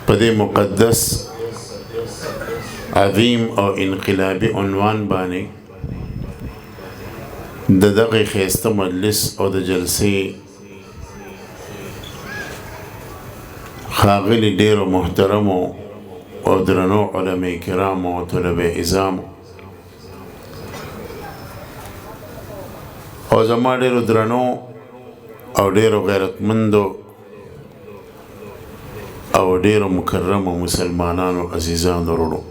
په دې مقدس عظیم او انقلابي عنوان باندې د دغه ښایسته مجلس او د جلسې ښاغلي ډېرو محترمو او درنو علما کرامو او طلبه عظامو او زما ډېرو درنو او ډېرو غیرتمندو او ډېرو مکرمو مسلمانانو عزیزانو وروڼو،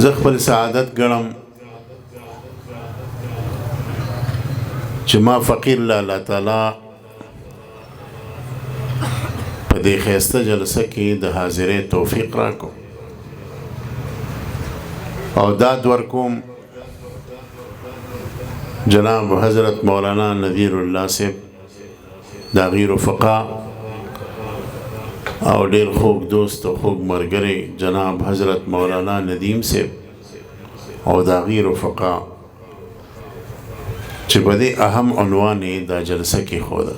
زه خپل سعادت ګڼم چې ما فقیر له الله تعالی په دې ښایسته جلسه کې د حاضرۍ توفیق راکړو او داد ورکوم جناب حضرت مولانا نذیر الله صاحب د هغې رفقا او ډېر خوږ دوست او خوږ ملګری جناب حضرت مولانا ندیم صاحب او د هغې رفقا چې په دې اهم عنوان یې دا جلسه کېښوده.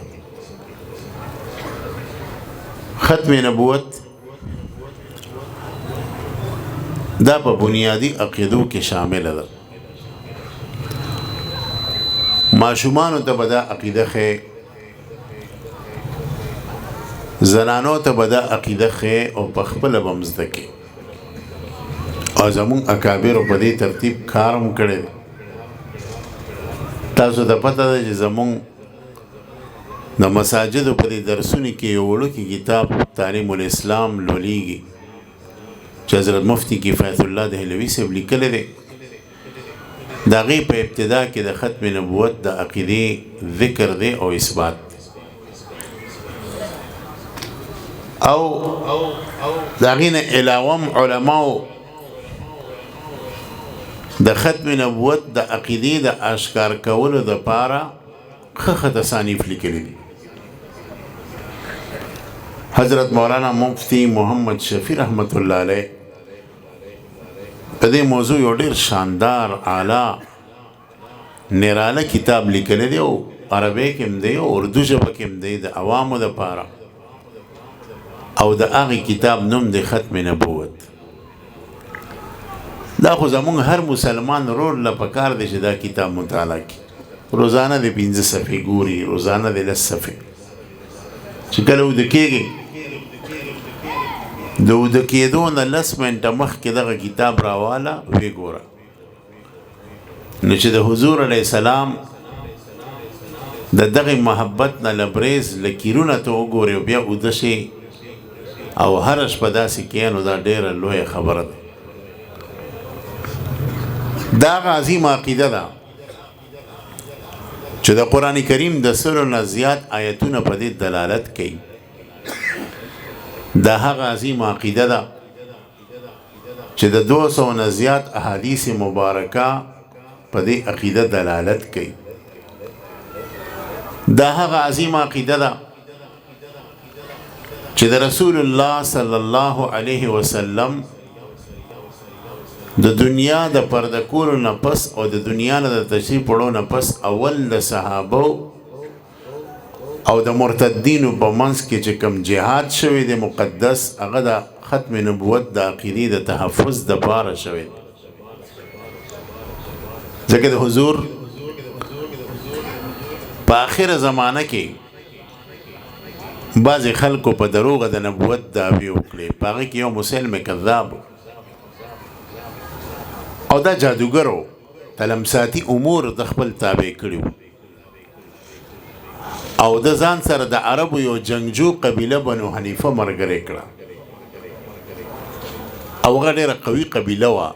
ختم نبوت دا په بنیادی عقیدو کې شامله ده. ماشومانو ته به دا عقیده ښیي، زنانو ته به دا عقیده ښیي او په خپله به هم زده کړي او زمونږ اکابرو په دې ترتیب کار هم کړی دی. تاسو ته پته ده چې زمونږ د مساجدو په دې درسونو کې یو وړوکی کتاب تعلیم الاسلام لولیږي چې حضرت مفتی کفایت الله دهلوي صاحب لیکلی دی. د هغې په ابتدا کې د ختم نبوت د عقیدې ذکر دی او اثبات دی او د هغې نه علاوه هم علماو د ختم نبوت د عقیدې د اشکار کولو دپاره ښه تصانیف لیکلي دي. حضرت مولانا مفتی محمد شفیع رحمت الله علیه په دې موضوع یو ډېر شاندار اعلی نراله کتاب لیکلی دی او عربۍ کې هم دی او اردو ژبه کې هم دی د عوامو دپاره او د هغې کتاب نوم دی ختم نبوت. دا خو زمونږ هر مسلمان رول له پکار دی چې دا کتاب مطالعه کړي. روزانه د 15 صفحې ګوري، روزانه د 10 صفحې چې کله وده کېږي د وده کېدو نه 10 منټه مخکې دغه کتاب راواله ویې ګوره، نو چې د حضور علیه السلام د دغې محبت نه لبریز لکیرونه ته وګورې او بیا وده شي او هره شپه داسې کښېنو، دا ډېره لویه خبره ده. دا هغه عظیمه عقیده ده چې د قرآن کریم د 100 نه زیات آیتونه په دې دلالت کوي. دا هغه عظیمه عقیده ده چې د 200 نه زیات احادیث مبارکه په دې عقیده دلالت کوي. دا هغه عظیمه عقیده ده چې د رسول الله صلی الله علیه وسلم د دنیا د پرده کولو نه پس او د دنیا نه د تشریف وړو نه پس اول د صحابو او د مرتدینو په منځ کې چې کوم جهاد شوی دی مقدس، هغه د ختم نبوت د عقیدې د تحفظ دپاره شوی دی. ځکه د حضور په آخره زمانه کې بعضې خلکو په دروغه د نبوت دعوې وکړې. په هغې کې یو مسلم کذاب او دا جادوګرو تلمساتي امور د خپل تابع کړي او د ځان سره د عربو یو جنگجو قبیله بنو حنیفه ملګرې کړه او هغه ډېره قوي قبیله وه.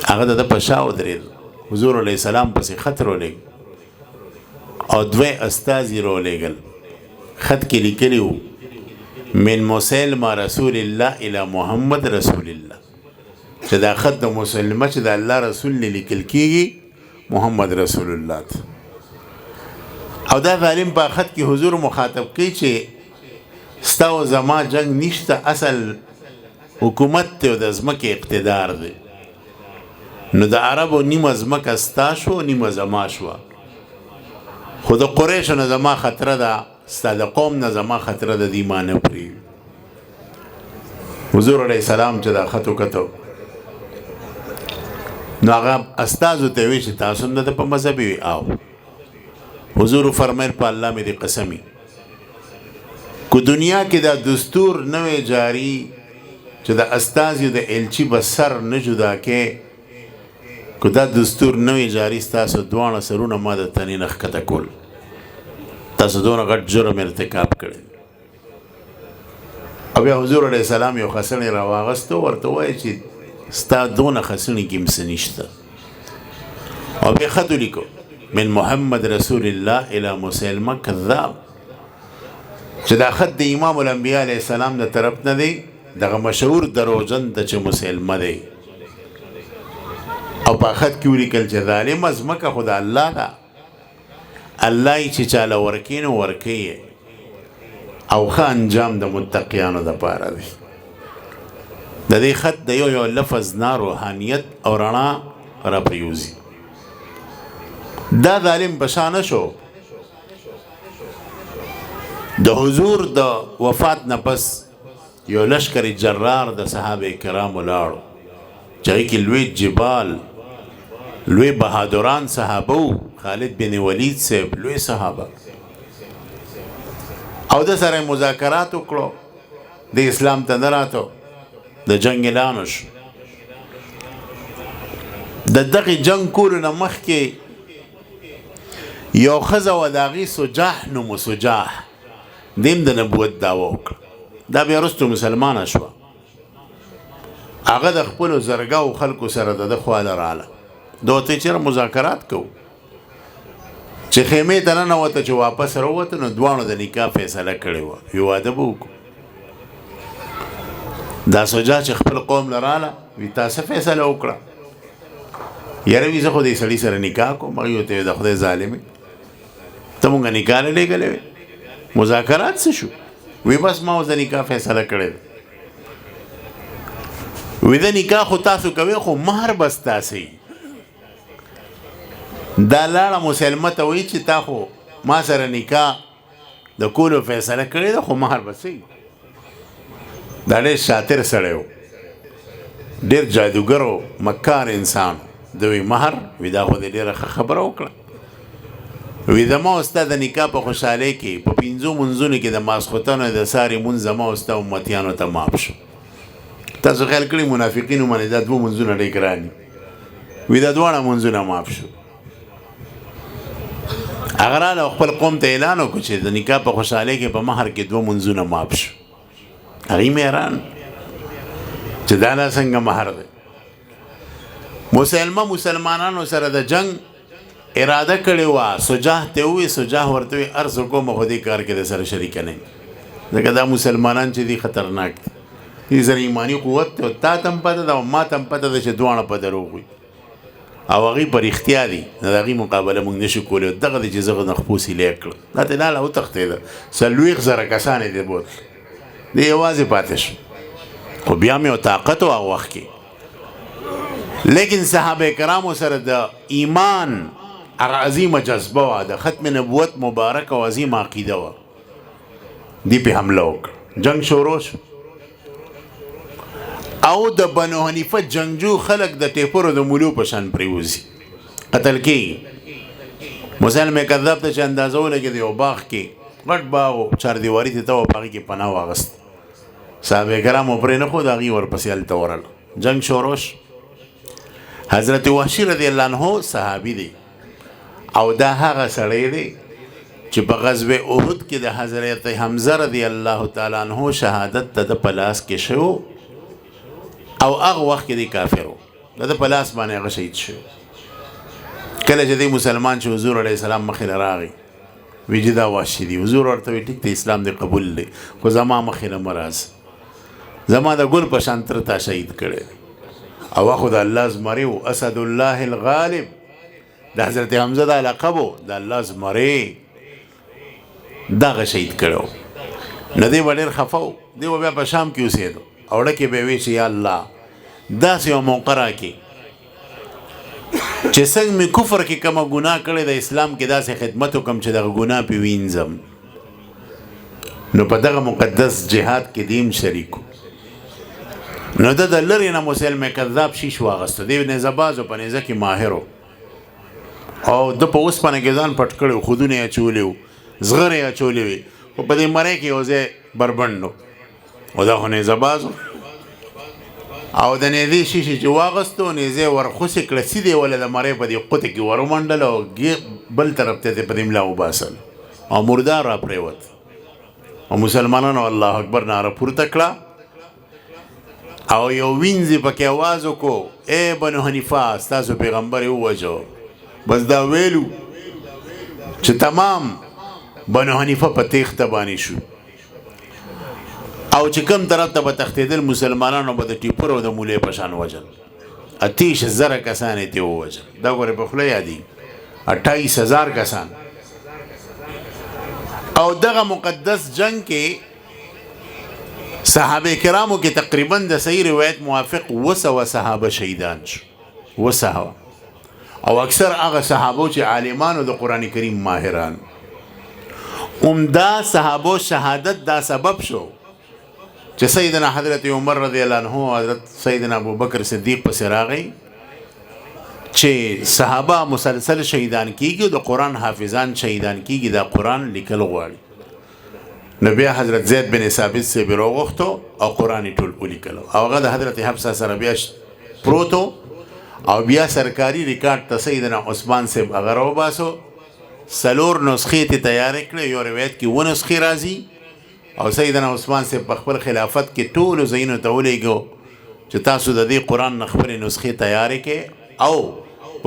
هغه د ده په شا ودرېد، حضور علیه السلام پسې خط راولېږ او 2 استازي راولېږل. خط کې لیکلي وو من مسلمه رسول الله الی محمد رسول الله، چې دا خط د مسلمه چې د الله رسول نه لیکل کېږي محمد رسول الله ته. او دا ظالم په خط کې حضور مخاطب کوي چې ستا و زما جنگ نشته، اصل حکومت ته او د ځمکې اقتدار دی. نو د عربو نیمه ځمکه ستا شو نیمه زما شوه. خو د قریشو نه زما خطره ده ستا د قوم نه زما خطره ده دی ما نه پرېږدي. حضور علیه السلام چې دا خط وکتو نو هغه استازو ته وی چې تاسو هم د په مذهب وي او حضور فرمایل په الله مې دې قسمي کو دنیا کې دا دستور نوې جاری چې د استازي د الچی به سر نه جدا کې کو دا دستور نوې جاری ستاسو دوانه سرونه ما د تنې نه ښکته کول تاسو دونه غټ جرم ارتکاب کړی. او بیا حضور علیه السلام یو خسنې راواغستو ورته وایي چې ستا دونه خسنې کې م څه نشته او بیا خط ولیکو من محمد رسول الله الی مسیلمه کذاب چې دا خط د امام الانبیاء علیه السلام د طرف نه دی دغه مشهور دروغجن ته چې مسلمه دی او په خط کې ولیکل چې ظالمه ځمکه خو د الله ده الله یې چې چاله ورکوي نو ورکوي او ښه انجام د متقیانو دپاره دی. د دې خط د یو یو لفظ نه روحانیت او رڼا راپریوزي. دا ظالم په شا نه شو د حضور د وفات نه پس یو لشکر جرار د صحابه کرامو لاړو چې هغې کې لوی جبال لوی بهادران صحابه و خالد بن ولید صاحب لوی صحابه او د سره مذاکرات وکړو د اسلام ته نه راتو د جنګ اعلان وشو. د دغې جنګ کولو نه مخکې یو ښځه وه د هغې سجاح نومو سجاح دیم د نبوت دعوه وکړه. دا بیا وروستو مسلمانه شوه. هغه د خپلو زرګاو خلکو سره د ده خواله راغله ده ورته یې چېرې مذاکرات کوو چې خیمې ته ننوته چې واپس راووته نو دواړو د نکاح فیصله کړې وه وي واده به وکړو. دا سجاح چې خپل قوم له راغله وي تا څه فیصله وکړه یاره وي زه خو دې سړي سره نکاح کوم هغې ورته ویل د خدای ظالمې ته مونږ نکاح نه لېږلی وې مذاکرات څه شو وی بس ما اوس د نکاح فیصله کړې ده وی د نکاح خو تاسو کوئ خو مهر بس تاسې دا لاړه مسلمه ته وایي چې تا خو ما سره نکاح د کولو فیصله کړې ده خو مهر بس دا ډېر شاطر سړی و ډېر جادوګر و مکار انسان د وی مهر وی دا خو دې ډېره ښه خبره وکړه وی زما او ستا د نکاح په خوشحالۍ کې په پنځو منځونو کې د ماسخوتن او د ساري مونځ زما او ستا امتیانو ته ماف شو. تاسو خیال کړئ منافقینو باندې دا دوه منځونه ډېر ګران دي وی دا دواړه منځونه ماف شو. هغه راله خپل قوم ته اعلان وکړو چې د نکاح په خوشحالۍ کې په مهر کې دوه منځونه ماف شو. هغې مې حیران چې دا لا څنګه مهر دی. مسلمانانو سره د جنګ اراده کړې وه سجاح ته ووایي سجاح ورته وایي هر څه کوم خو دې کار کې د سره شریکه نه یم ځکه دا مسلمانان چې دي خطرناک دي دې سره ایماني قوت دی تا ته هم پته ده او ما ته هم پته ده چې دواړه په دروغ وي او هغې په رښتیا دي د هغې مقابله موږ نشو کولی دغه دی چې زه نخپوس هیلی کړم دا ته لاله وتښتېده 40,000 کسان یې دې بوتل دی یوازې پاتې شو خو بیا مې یو طاقت و هغه وخت کې لیکن صحابه کرامو سره د ایمان هغه عظیمه جذبه وه د ختم نبوت مبارک او عظیمه عقیده وه دی پې حمله وکړه جنګ شروع شو او د بنو حنیفه جنګجو خلک د ټیپرو د مولو په شان پرېوځي قتل کېږي. مسلم کذاب ته چې اندازه ولګېد یو باغ کې غټ باغ و چاردیواري ته و په هغې کې پناه واغست صحابه کرامو پرې نه ښود هغې ورپسې هلته ورغله جنګ شروع شو. حضرت وحشي رضی الله عنه صحابي دی او دا هغه سړی دی چې په غزوه احد کې د حضرت حمزه رضی الله تعالی عنه شهادت د په لاس کې شو او هغه وخت کې دی کافر و د په لاس باندې هغه شهید شو. کله چې دی مسلمان چې حضور علیه السلام مخې له راغی وی چې دا وحشي دی حضور ورته وی ټیک دی اسلام دی قبول دی خو زما مخې نه مه راځه زما د ګل په شان تره تا شهید کړی او خو د الله زمری و اسد الله الغالب د حضرت حمزه دا لقب و د الله زمری دغه شهید کړو نو دی به ډېر خفه و دی به بیا په شام کې اوسېدو او ډکې به یې وی چې یا الله داسې یو موقع راکړي چې څنګه مې کفر کې کومه ګناه کړې د اسلام کې داسې خدمت وکړم چې دغه ګناه پې وینځم نو په دغه مقدس جهاد کې دیم شریکو نو د لرې نه مسلم کذاب شیش واغسته دی نیزه باز په نیزه کې ماهر او د په اوسپنه کې ځان پټ کړی خودونه یې اچولي وو زغرې یې اچولې وې خو په دې مرۍ کې یو ځای بربنډ و او دا خو نیزه باز او د نیزې شیشې چې واغستو نیزې ورخوسې کړه سیدې وله د مرۍ په دې قوطې کې ور ومنډل او بل طرف ته په دې ملا وباسل او مردار را پرېوت او مسلمانانو الله اکبر ناره پورته کړه او یو وینځي پکې آواز وکړو ای بنو حنیفه ستاسو پیغمبر یې ووژو بس دا ویلو چې تمام بنو حنیفه په تیښته باندې شو او چې کوم طرف ته به تښتېدل مسلمانانو به د ټیپر او د مولې په شان وژل 28,000 کسان یې ترې ووژل دا ګورې په خوله یادي 28,000 کسان او دغه مقدس جنگ کې صحابه کرامو کې تقریبا د صحیح روایت موافق 200 صحابه شهیدان شو 200 او اکثر هغه صحابو چې عالمان او د قران کریم ماهران عمده صحابو شهادت دا سبب شو چې سیدنا حضرت عمر رضی الله عنه حضرت سیدنا ابوبکر صدیق پسې راغی چې صحابه مسلسل شهیدان کیږي د قران حافظان شهیدان کیږي دا قران لیکل غواړي نبی حضرت زید بن ثابت سے بیرو وختو او قرآنی ټول ولیکلو او هغه د حضرت حفصه سره بیا پروتو او بیا سرکاري ریکارډ ته سیدنا عثمان سے هغه راوباسو سلور نسخې ته تیار کړې یو روایت کې و نسخې راځي او سیدنا عثمان سے په خپل خلافت کې ټول زینو ته ولېږو چې تاسو د دې قرآن نه خپلې نسخې تیارې کې او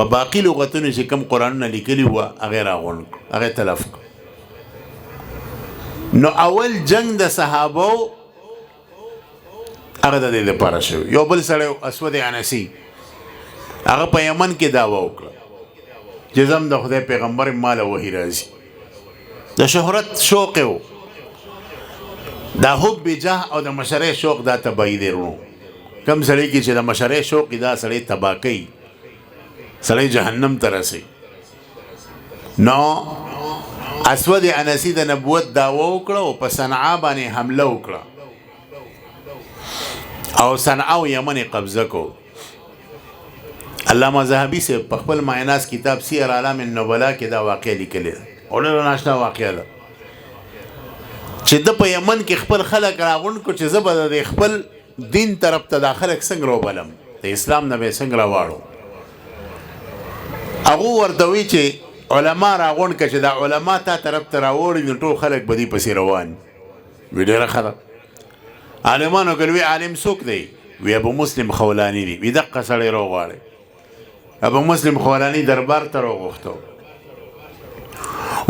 په باقي لغتونو چې کوم قرآنونه لیکلي وه هغې راغونډ کړو هغې تلف کړو نو اول جنگ د صحابو هغه د دې لپاره شو یو بل سړی اسود عنسی هغه په یمن کې دعوا وکړه چې زم د خدای پیغمبر مال وحی راځي د شهرت شوق و دا حب جاه او د مشرع شوق دا تبعی دی ورو کم سړی کې چې د مشرع شوق دا سړی تبا کوي سړی جهنم ته رسي نو اسود عنسی د نبوت دعوا وکړه او په صنعا باندې حمله وکړه او صنعا او یمن قبضه کو علامه ذهبي سے په خپل معناس کتاب سیر اعلام النبلا کې دا واقع لیکلی او ډېره ناشنا واقعه ده چې د په یمن کې خپل خلک راغونډ کو چې زه به د خپل دین طرف ته دا خلک څنګه راوبلم د اسلام نه به څنګه راواړو هغه ورته وی چې علما راغونډ که چې دا علما تا طرف ته راوړي نو ټول خلک به دې پسې روان وي ډېره ښه ده عالمانو که وی عالم څوک دی وی ابو مسلم خولاني دی وی دقه سړی راوغواړئ ابو مسلم خولاني دربار ته راوغوښتو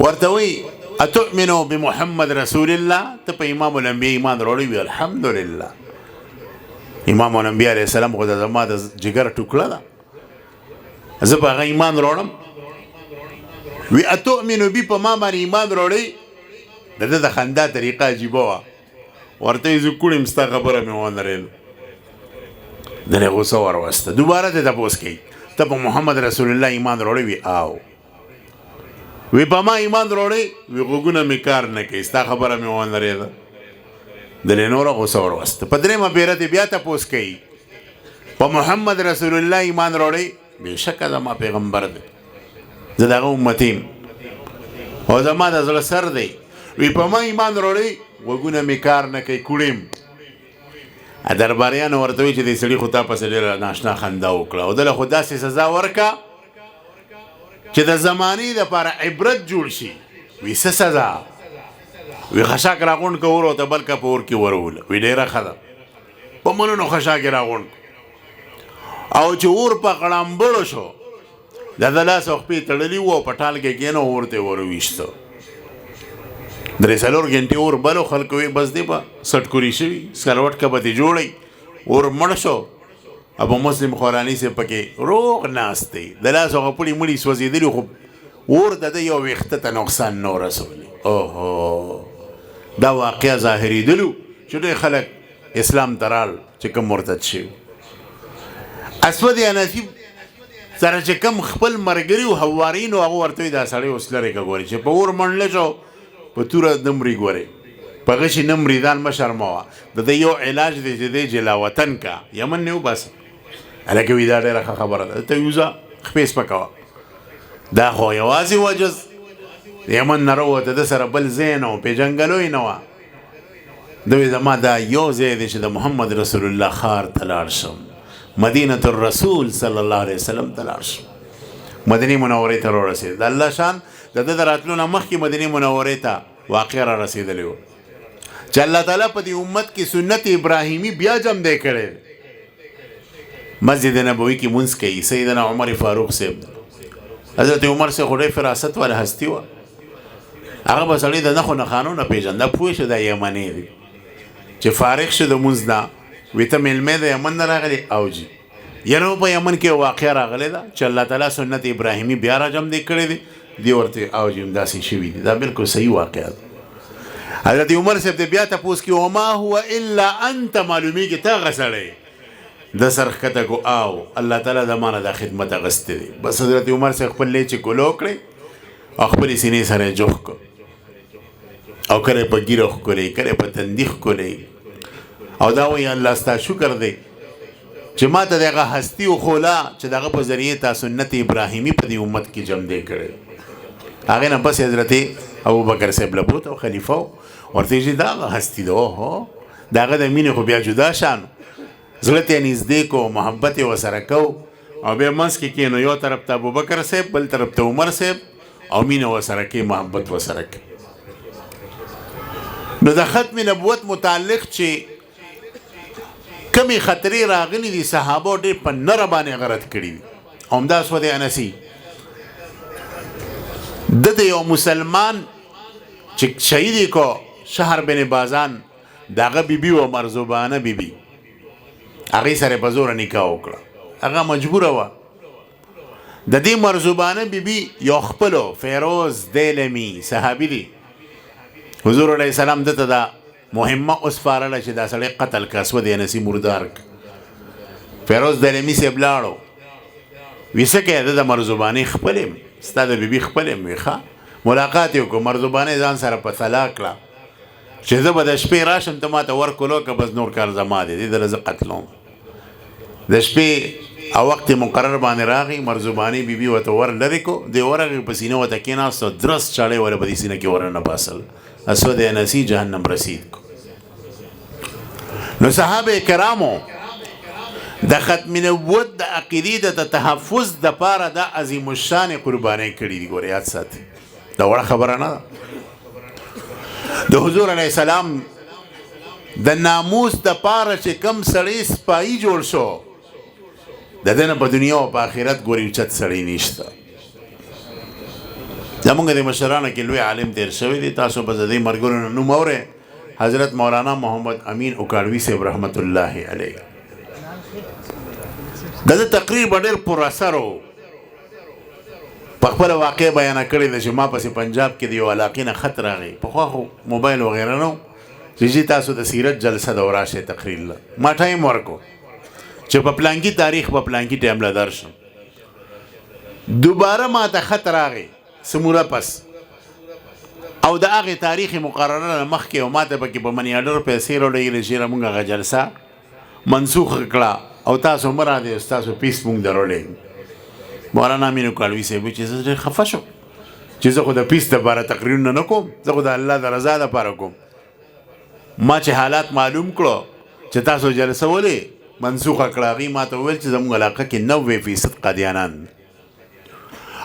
ورته وی اتؤمنو بمحمد رسول الله ته په امام الانبیا ایمان راوړی وی الحمدلله امام الانبیا علیه السلام خو د زما د جګر ټوکړه ده زه په هغه ایمان راوړم وی اتؤمنو بی په ما باندې ایمان راوړی د ده د خندا طریقه عجیبه وه ورته یې زه کوړیم ستا خبره مې ونرېل دنې غوسه وروسته دوباره ته تپوس کوي ته په محمد رسول الله ایمان راوړی وی آو وی په ما ایمان راوړی وی غوږونه مې کار نه کوي ستا خبره مې ونرېده دنې نوره غوسه وروسته په درېیمه پیره دې بیا تپوس کوي په محمد رسول الله ایمان راوړی بېشکه زما پیغمبر دی زه د هغه امتیم او زما د زړه سر دی وی په ما ایمان راوړی غوږونه مې کار نه کوي کوړیم درباریانو ورته وایي چې دې سړي خو تا پسې ډېره ناشنا خندا وکړه او دله خو داسې سزا ورکړه چې د زمانې دپاره عبرت جوړ شي وی څه سزا وی خشاک راغونډ که اور او ته بل که په اور کې وروله وی ډېره ښه ده په منونو خشاک یې راغونډ او چې اور په غړامبړو شو د ده لاس او خپې تړلي وو او په ټال کې کېنو اور ته یې ورویشته 3-4 غنټې اور بلو خلکو وی بس دی به سټکوري شوي سکروټ که به دې جوړئ اور مړ شو ابو مسلم خوراني صاحب پکې روغ ناست دی د لاس هغه پړي مړي سوځېدلي خو اور د ده یو ویښته ته نقصان نه ورسولی اوهو دا واقعه ظاهرېدلو چې ډېر خلک اسلام ته رال چې کوم مرتد شوي اسود عنسی سره چې کم خپل ملګري او حوارین او هغه ورته دا سړی اوس لرې که ګوري چې په اور منډله شو په توره نه مري ګورې په غشي نه مري ځان مه شرموه د ده یو علاج دی چې دی جلاوطن کا یمن نه وباسه هلکه وي دا ډېره ښه خبره ده ته یوځه خپې سپکوه دا خو یوازې وجز یمن نه راووته ده سره بل ځای نه و پېژنګلوی نه وه ده وایي زما دا یو ځای دی چې د محمد رسول الله ښار ته لاړ شم مدینة الرسول صلی الله علیه وسلم ته لاړ شم مدینې منورې ته راورسېد د الله شان د ده د راتلو نه مخکې مدینې منورې ته واقع را رسېدلی و چې الله تعالی په دې امت کې سنت ابراهیمي بیا جمع دی کړی مسجد نبوي کې مونځ کوي سیدنا عمر فاروق صاحب حضرت عمر صاحب خو ډېر فراست والا هستي وه هغه به سړی د نښو نښانو نه پېژنده پوه شه دا یمنی دی چې فارغ شو د مونځ نه وی ته میلمې د یمن نه راغلی او جي یره په یمن کې واقع راغلی ده چې الله تعالی سنت ابراهیمي بیا را جمع دی کړی دی دی ورته او جي همداسې شوي دي دا بلکل صحیح واقع ده حضرت عمر صاحب ته بیا تپوس کې وما هو الا انت معلومیږي ته هغه سړی د سر ښکته کو او الله تعالی د ما نه دا خدمت اخیستی دی بس حضرت عمر صاحب خپل لیچې ګلو کړې او خپلې سینې سره یې جوخ کړ او کله په ګیره ښکلی کله په تندي ښکلی او دا وایي الله ستا شکر دی چې ما ته د هغه هستي وښوله چې د هغه په ذریعې تا سنت ابراهیمي په دې امت کې جمع دی کړی هغې نه پس حضرت ابوبکر صاحب له بوت او خلیفه و ورته یې چې دا هغه هستي ده اوهو د هغه د مینې خو بیا جدا شان زړه ته یې نږدې کو محبت یې ورسره کو او بیا منځ کې کښېنو یو طرف ته ابوبکر صاحب بل طرف ته عمر صاحب او مینه ورسره کوي محبت ورسره کوي نو د ختم نبوت متعلق چې کمی خطرې راغلي دي صحابو ډېر په نره باندې غرت کړي دي همدا سود انسي د یو مسلمان چې شهیدی کو شهر بن بازان د هغه بیبي و مرزوبانه بیبي هغې سره په زوره نکاح وکړه هغه مجبوره وه د دې مرزوبانه بیبي یو خپلو فیروز دیلمي صحابي دی حضور علیه السلام دته دا مهمه وسپارله چې دا سړی قتل که اسود انسي مردار که فیروز دیلمي صاحب لاړو وی څه کوې ده د مرزوبانې خپل یم ستا د بیبي خپل یم وی ښه ملاقات یې وکړو مرزوبانې ځان سره په طلاق کړه چې زه به د شپې راشم ته ما ته ورکولو که بس نور کار زما دی دې دله زه قتلوم د شپې او وخت مقرر باندې راغی مرزوبانې بیبي ورته ور لرې کو دی ورغې په سینه ورته کېناست او درس چاړی ورې په دې سینه کې ورنه باسل اسود انسي جهنم رسید کو نو صحابه کرامو د ختم نبوت د عقیدې د تحفظ دپاره د عظیم الشان قربانۍ کړي دي ګوره یاد ساتي دا وړه خبره نه ده د حضور علیه السلام د ناموس دپاره چې کم سړی سپایي جوړ شو د ده نه په دنیا او په آخرت ګورې اوچت سړی نشته زمونږ د مشرانو کې لوی عالم تیر شوی دی تاسو به د دې ملګرو نه نوم اورئ حضرت مولانا محمد امین اوکاړوي صاحب رحمت الله علیه د ده تقریر به ډېر پر اثر و په خپله واقع بیانه کړې ده چې ما پسې پنجاب کې د یو علاقې نه خط راغی پخوا خو موبایل وغیره نه و چې جي تاسو د سیرت جلسه ده وراشئ تقریر له ما ټایم ورکو چې په پلانکي تاریخ په پلانکي ټایم له درشم دوباره ما ته خط راغی سموره پس او د هغې تاریخ مقرره نه مخکې او ما ته پکې په منی اډر پیسې راولېږلې چې موږ هغه جلسه منسوخه کړه او تاسو مه راځئ ستاسو پیس موږ درولېږو مولانا امین اوکاړوي صاحب چې زه ډېر خفه شم چې زه خو د پیس دپاره تقریرونه نه کوم زه خو د الله د رضا دپاره کوم ما چې حالات معلوم کړو چې تاسو جلسه ولې منسوخه کړه هغې ما ته وویل چې زموږ علاقه کې 90% قادیانان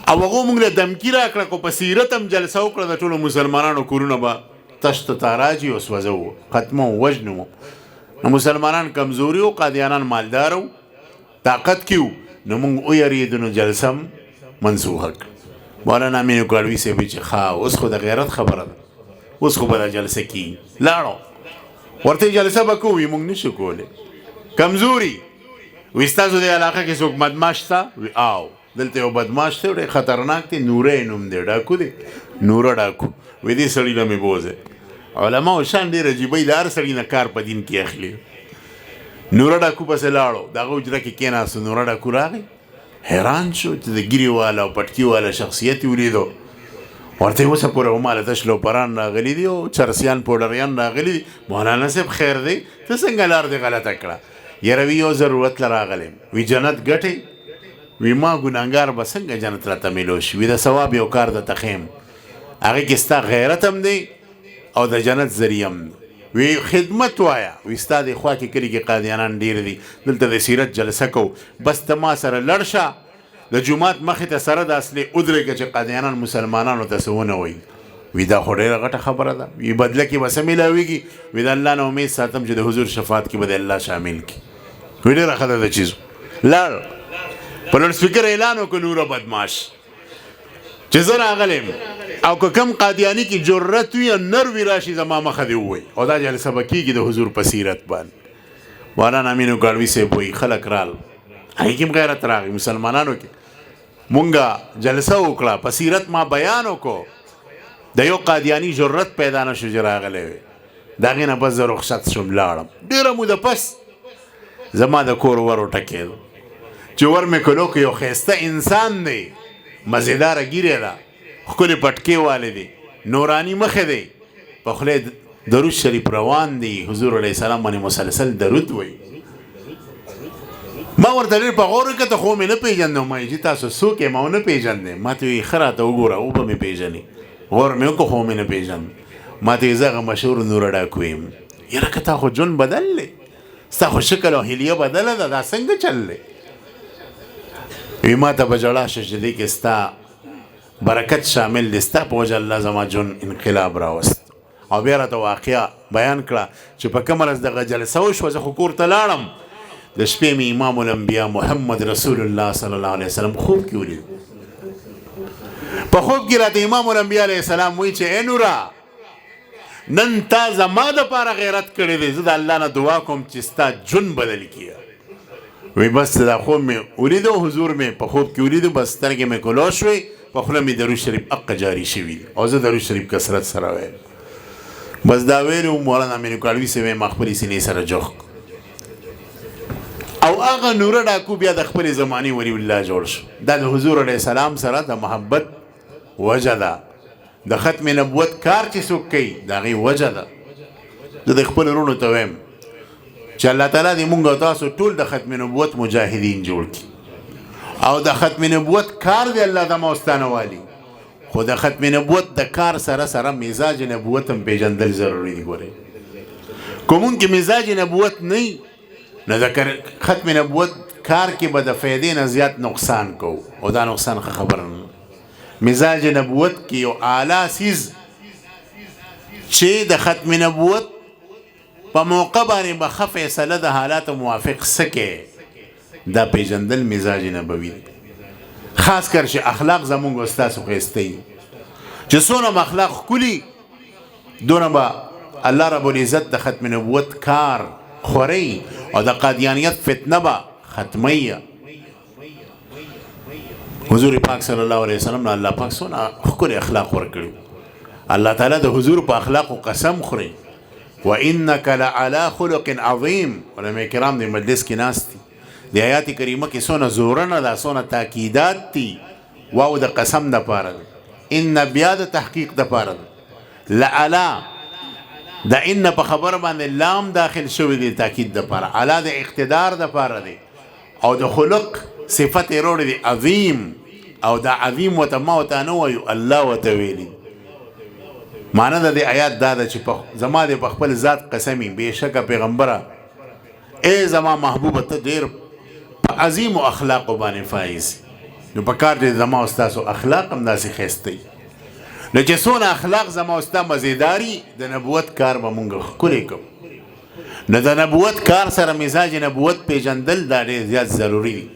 او هغو موږ له دمکي راکړه کو په سیرت هم جلسه وکړه د ټولو مسلمانانو کورونه به تشت تاراجي او سوځو ختمو وژنو نو مسلمانان کمزوري او قادیانان مالدار او طاقت کیو نو موږ ویریدو نو جلسه هم منسوخه کړه مولانا امین اوکاړوي صاحب چې ښه اوس خو د غیرت خبره ده اوس خو به دا جلسه کېږي لاړو ورته جلسه به کوو وي موږ نشو کولی کمزوري وي ستاسو د علاقه کې څوک بدماش شته وي او دلته یو بدماش دی ډېر خطرناک دی نوری نوم دی ډاکو دی نوره ډاکو وی دې سړي له مې بوځئ علماو شان ډېر عجیبه د هر سړي نه کار په دین کې اخلي نوره ډاکو پسې لاړو د هغه حجره کې کېناستو نوره ډاکو راغی حیران شو چې د ګیري والا او پټکي والا شخصیت یې ولیدو. ورته اوسه پورې هماله تش لوپران راغلي دي او چرسیان پوډریان راغلي دي. مولانا صاحب خیر دی، ته څنګه لار دې غلطه کړه؟ یاره وی یو ضرورت له راغلی، وی جنت ګټئ. وی ما ګناهګار به څنګه جنت راته میلو شي؟ وی د ثواب یو کار درته ښیم، هغې کې ستا غیرت هم دی او د جنت ذریعه هم دی. وی خدمت وایا، وی ستا د خوا کې کلي کې قادیانان ډېر دي، دلته د سیرت جلسه کوو، بس ته ما سره لړ شه، د جومات مخې ته سره د اصلي ودرېږه چې قادیانان مسلمانانو ته څه ونه وایي. وی دا خو ډېره غټه خبره ده. وی بدله کې به څه میلاویږي؟ وی د الله نه امید ساتم چې د حضور شفاعت کې به د الله شامل کړي. وی ډېره ښه ده د چیزو. لاړ په لوډ سپیکر اعلان وکړو نوره بدماش چې زه راغلم او که کم قادیاني کې جرت وي نر وي راشي زما مخه دې ووایي او دا جلسه به کېږي د حضور په سیرت باندې. مولانا امین ګاړوي صاحب وایي خلک رال، هغې کې هم غیرت راغی. مسلمانانو کې مونږه جلسه وکړه، په سیرت ما بیان وکړو، د یو قادیاني جرت پیدا نه شو چې راغلی وي. د هغې نه بس زه رخصت شوم لاړم. ډېره موده پس زما د کور ور وټکېدو چې ور مې کلو کې یو ښایسته انسان دی، مزیداره ګیرې ده، ښکلې پټکې والی دی، نوراني مخې دی، په خوله درود شریف روان دی، حضور علیه السلام باندې مسلسل درود وایي. ما ورته ډېر په غور وکړه، خو مې نه پېژندم. ما چې تاسو څوک یې؟ ما ونه پېژندې. ما ته وایي ښه راته وګوره او به مې پېژنې. غور مې وکړو خو مې نه پېژند. ما ته یې زه هغه مشهور نور ډاکو یم. یاره که تا خو ژوند بدل دی، ستا خو شکل او حلیه بدله ده، دا څنګه چل دی؟ وی ما ته به ژړا شه چې دې کې ستا برکت شامل دی، ستا په وجه الله زما ژوند انقلاب راوست. او بیا راته واقعه بیان کړه چې په کومه ورځ دغه جلسه وشوه. زه خو کور ته لاړم، د شپې مې امام الانبیا محمد رسول الله صلی الله علیه وسلم خوب کې ولید. په خوب کې راته امام الانبیا علیه السلام وایي چې ای نوره، نن تا زما دپاره غیرت کړی دی، زه د الله نه دعا کوم چې ستا ژوند بدل کړي. وی بس دا خوب مې ولیدو، حضور مې په خوب کې ولیدو، بس سترګې مې کلو شوې، په خوله مې درود شریف حق جاري شوي او زه درود شریف کثرت سره وایم. بس دا ویلو مولانا امین ګاړوي صاحب ما خپلې سینې سره جوخ او هغه نوره ډاکو بیا د خپلې زمانې ولی الله جوړ شو. دا د حضور علیه السلام سره د محبت وجه ده، د ختم نبوت کار چې څوک کوي د هغې وجه ده. زه د خپلو وروڼو ته وایم چې الله تعالی دې مونږ او تاسو ټول د ختم نبوت مجاهدین جوړ کړي او د ختم نبوت کار دی الله زما او ستا نه والي. خو د ختم نبوت د کار سره سره مزاج نبوت هم پیژندل ضروري دي. ګورئ که مونږ کې مزاج نبوت نه نو د ختم نبوت کار کې به د فایدې نه زیات نقصان کوو او دا نقصان ښه خبره نه. مزاج نبوت کې یو اعلی څیز چې د ختم نبوت په موقع باندې به ښه فیصله د حالاتو موافق څه کې، دا پیژندل مزاج نبوي دی. خاص کر چې اخلاق زمونږ او ستاسو ښایسته وي، چې څونه م اخلاق ښکلي دونه به الله رب العزت د ختم نبوت کار خوري او د قادیانیت فتنه به ختموي. حضور پاک صلی الله علیه وسلم الله پاک څونه ښکلي اخلاق ورکړي. الله تعالی د حضور په اخلاقو قسم خوري وَإِنَّكَ لَعَلَىٰ خُلُقٍ عَظِيمٍ. علماء کرام د مجلس کې ناست دي، د آیات کریمه کې څونه زورنه ده، څونه تاکیدات دي. واو د قسم دپاره ده، ان بیا د تحقیق دپاره ده، لعلا د ان په خبره باندې لام داخل شوی دی تاکید دپاره، علا د اقتدار دپاره دی او د خلق صفت یې روړی دی عظیم. او دا عظیم ورته ما ورته نه وایو، الله ورته ویلي. معنی د دې آیات دا ده چې زما د په خپل ذات قسمي بېشکه پیغمبره ای زما محبوبه ته ډېر په عظیمو اخلاقو باندې فایز. نو په کار دی زما او ستاسو اخلاق هم داسې ښایسته وي. نو چې څونه اخلاق زما او ستا مزیداري، د نبوت کار به مونږ ښکلی کوو. نو د نبوت کار سره مزاج نبوت پیژندل دا ډېر زیات ضروري دي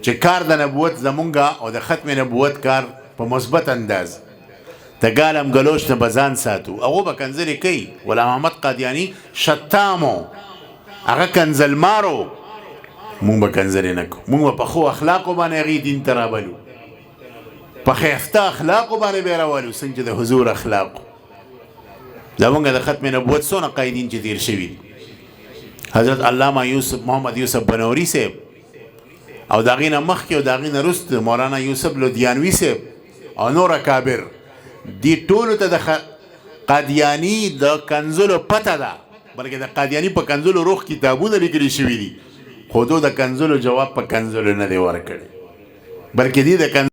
چې کار د نبوت زمونږ او د ختم نبوت کار په مثبت انداز د ګالم ګلوش نه به ځان ساتو. هغو به کنځلې کوي. غلام احمد قادیاني شتامو، هغه کنځلمارو، مونږ به کنځلې نه کوو. مونږ به په ښو اخلاقو باندې هغې دین ته رابلو، په ښایسته اخلاقو باندې به یې راولو څنګه چې د حضور اخلاقو. زمونږ د ختم نبوت څونه قایدین چې تیر شوي دي. حضرت علامه محمد یوسف بنوري صاحب او د هغې نه مخکې او د هغې نه وروسته مولانا یوسف لدیانوي صاحب او نور اکابر دې ټولو ته د قادیاني د کنزلو پته ده، بلکې د قادیاني په کنزلو روح کتابونه لیکلي شوي دي، خو دو د کنزلو جواب په کنزلو نه دی ورکړی، بلکې دې د